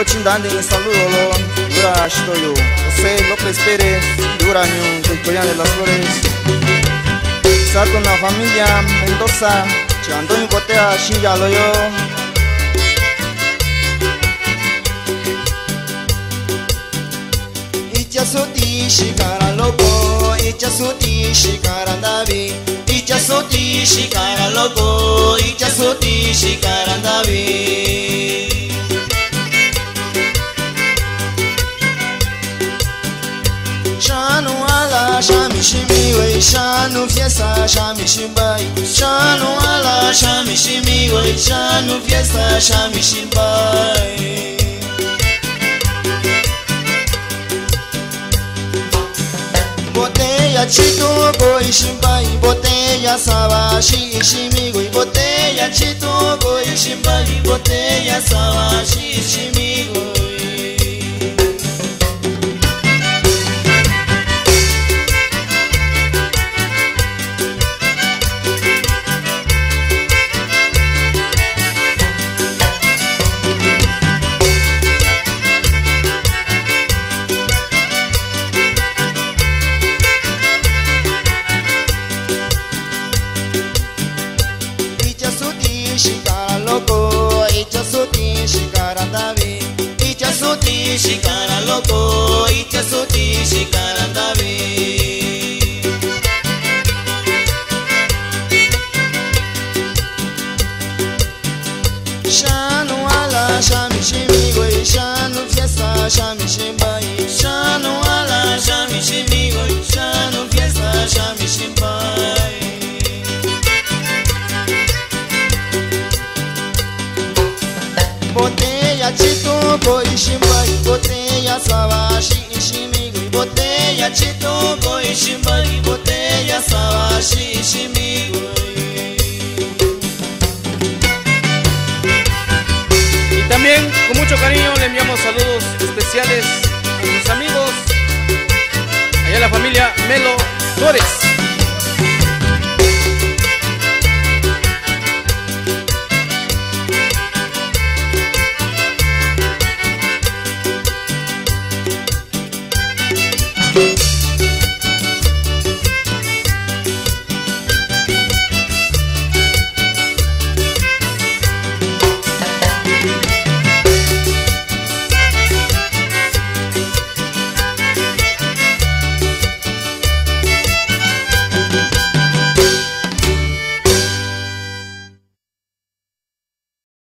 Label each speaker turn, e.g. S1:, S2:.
S1: Melo Chindande, saludo, Dura Shitoyo, José López Pérez, Dura Ñu, Victoriano de las Flores. Sato na familia Mendoza, Antonio Cotea, Shilla Loyo. Icha Soti Shikara Loco, Icha Soti Shikara Davi, Icha Soti Shikara Loco, Icha Soti Shikara Davi. Shanu ala shami shimi wei, shanu fiesta shami shimbai. Shanu ala shami shimi wei, shanu fiesta shami shimbai. Botella chito koi shimbai, botella sabashi shimi wei. Botella chito koi shimbai, botella sabashi shimi wei. Shikara loco, Icha Soti Shikara Davi, Icha Soti Shikara loco, Icha Soti Shikara Davi. Shanu ala shami shimi wei, shanu fiesta shami shimbai. Shanu ala shami shimi wei, shanu fiesta shami shimbai. Botella chito koi shimbai, botella sabashi shimigui. Botella chito koi shimbai, botella sabashi shimigui.
S2: Y también con mucho cariño le enviamos saludos especiales a sus amigos, allá la familia Melo Flores.